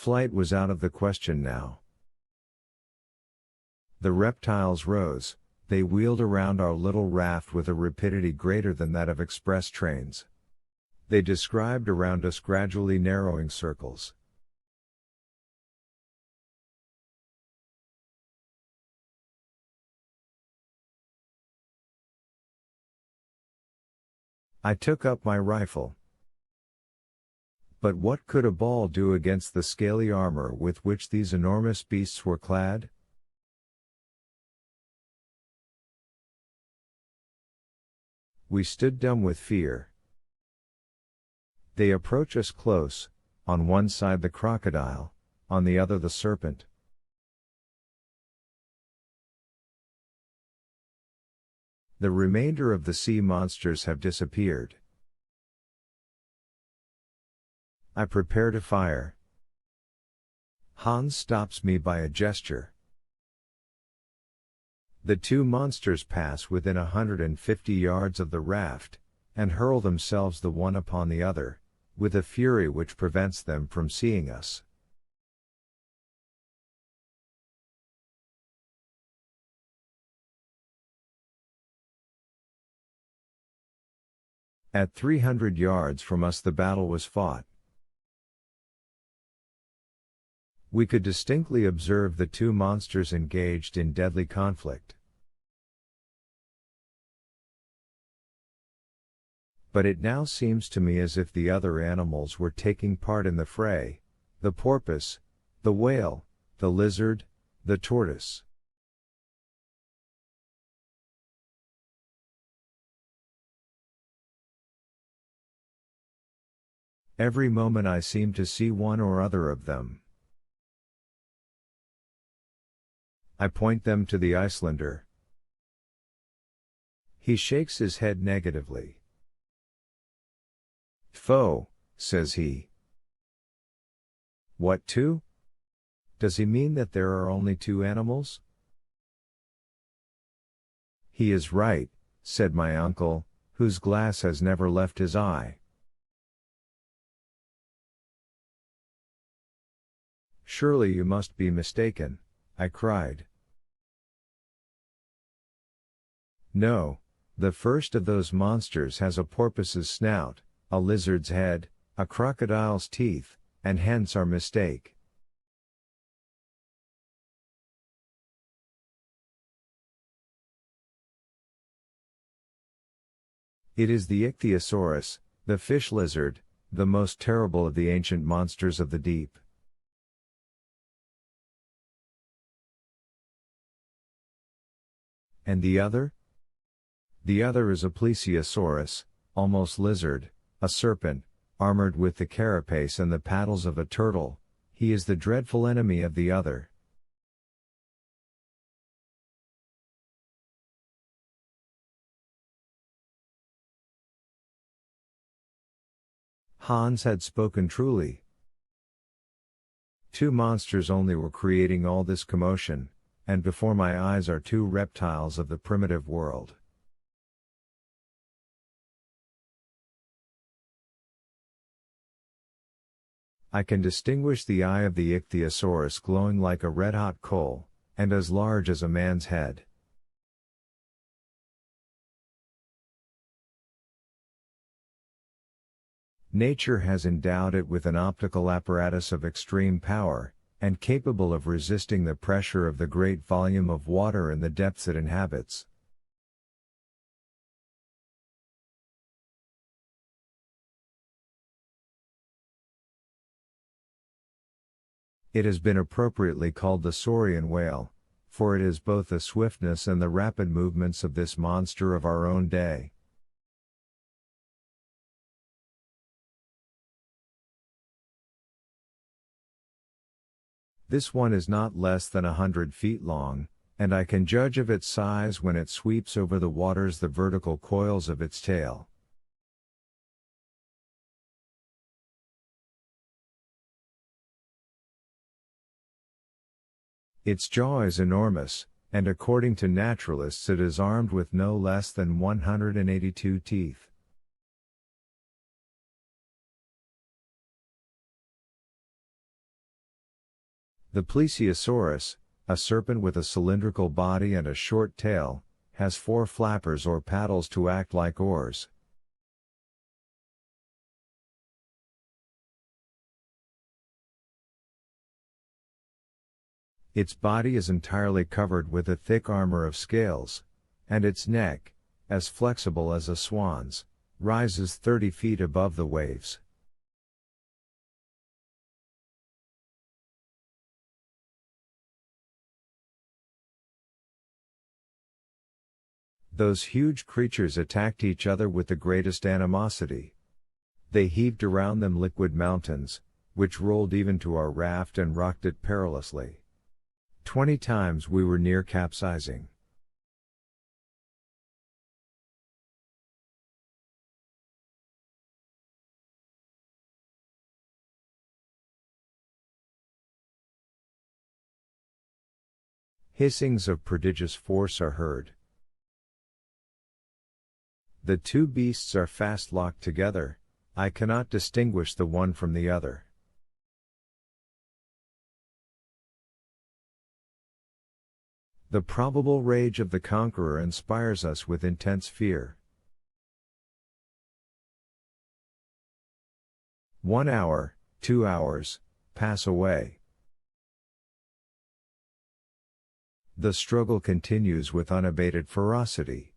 Flight was out of the question now. The reptiles rose, they wheeled around our little raft with a rapidity greater than that of express trains. They described around us gradually narrowing circles. I took up my rifle. But what could a ball do against the scaly armor with which these enormous beasts were clad? We stood dumb with fear. They approach us close, on one side the crocodile, on the other the serpent. The remainder of the sea monsters have disappeared. I prepare to fire. Hans stops me by a gesture. The two monsters pass within 150 yards of the raft, and hurl themselves the one upon the other, with a fury which prevents them from seeing us. At 300 yards from us the battle was fought. We could distinctly observe the two monsters engaged in deadly conflict. But it now seems to me as if the other animals were taking part in the fray, the porpoise, the whale, the lizard, the tortoise. Every moment I seem to see one or other of them. I point them to the Icelander. He shakes his head negatively. Foe, says he. What two? Does he mean that there are only two animals? He is right, said my uncle, whose glass has never left his eye. Surely you must be mistaken, I cried. No, the first of those monsters has a porpoise's snout, a lizard's head, a crocodile's teeth, and hence our mistake. It is the ichthyosaurus, the fish lizard, the most terrible of the ancient monsters of the deep. And the other? The other is a plesiosaurus, almost lizard, a serpent, armored with the carapace and the paddles of a turtle. He is the dreadful enemy of the other. Hans had spoken truly. Two monsters only were creating all this commotion, and before my eyes are two reptiles of the primitive world. I can distinguish the eye of the ichthyosaurus glowing like a red-hot coal, and as large as a man's head. Nature has endowed it with an optical apparatus of extreme power, and capable of resisting the pressure of the great volume of water in the depths it inhabits. It has been appropriately called the saurian whale, for it is both the swiftness and the rapid movements of this monster of our own day. This one is not less than 100 feet long, and I can judge of its size when it sweeps over the waters the vertical coils of its tail. Its jaw is enormous, and according to naturalists it is armed with no less than 182 teeth. The plesiosaurus, a serpent with a cylindrical body and a short tail, has 4 flappers or paddles to act like oars. Its body is entirely covered with a thick armor of scales, and its neck, as flexible as a swan's, rises 30 feet above the waves. Those huge creatures attacked each other with the greatest animosity. They heaved around them liquid mountains, which rolled even to our raft and rocked it perilously. 20 times we were near capsizing. Hissings of prodigious force are heard. The 2 beasts are fast locked together, I cannot distinguish the one from the other. The probable rage of the conqueror inspires us with intense fear. 1 hour, 2 hours, pass away. The struggle continues with unabated ferocity.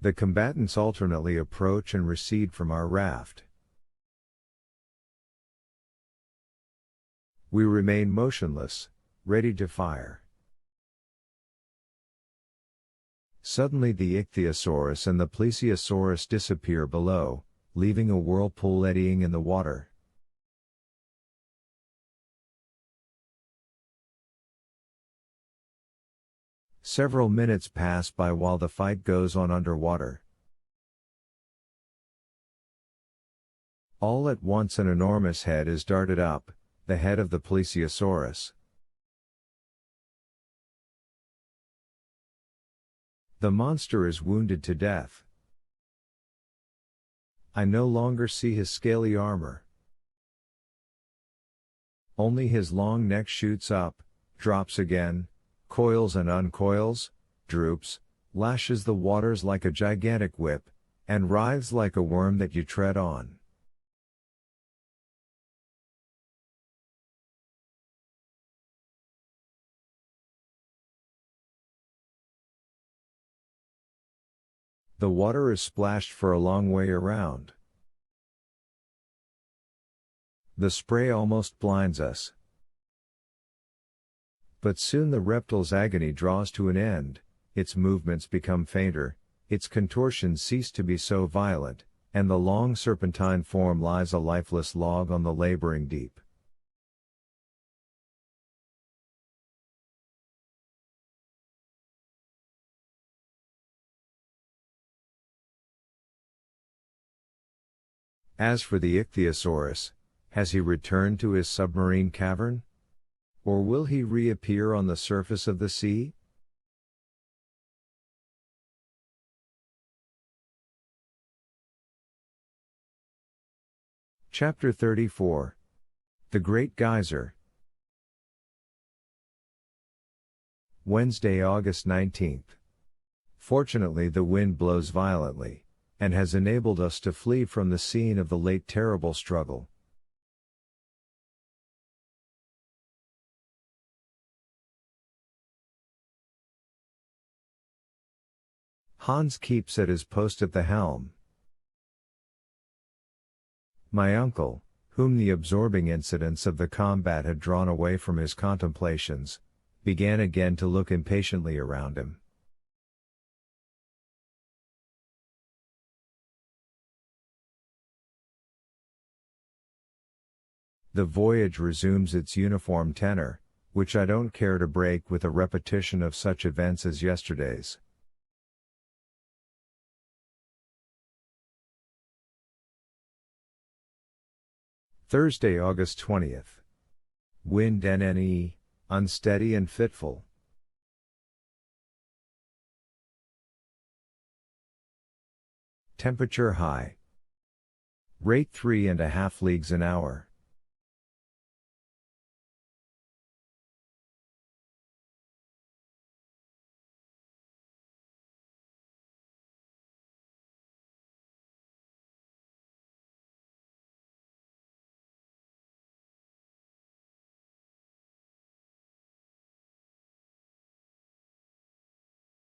The combatants alternately approach and recede from our raft. We remain motionless, ready to fire. Suddenly the ichthyosaurus and the plesiosaurus disappear below, leaving a whirlpool eddying in the water. Several minutes pass by while the fight goes on underwater. All at once an enormous head is darted up, the head of the plesiosaurus. The monster is wounded to death. I no longer see his scaly armor. Only his long neck shoots up, drops again, coils and uncoils, droops, lashes the waters like a gigantic whip, and writhes like a worm that you tread on. The water is splashed for a long way around. The spray almost blinds us. But soon the reptile's agony draws to an end, its movements become fainter, its contortions cease to be so violent, and the long serpentine form lies a lifeless log on the laboring deep. As for the ichthyosaurus, has he returned to his submarine cavern? Or will he reappear on the surface of the sea? Chapter 34. The Great Geyser. Wednesday, August 19th. Fortunately the wind blows violently, and has enabled us to flee from the scene of the late terrible struggle. Hans keeps at his post at the helm. My uncle, whom the absorbing incidents of the combat had drawn away from his contemplations, began again to look impatiently around him. The voyage resumes its uniform tenor, which I don't care to break with a repetition of such events as yesterday's. Thursday, August 20th. Wind NNE, unsteady and fitful. Temperature high. Rate 3.5 leagues an hour.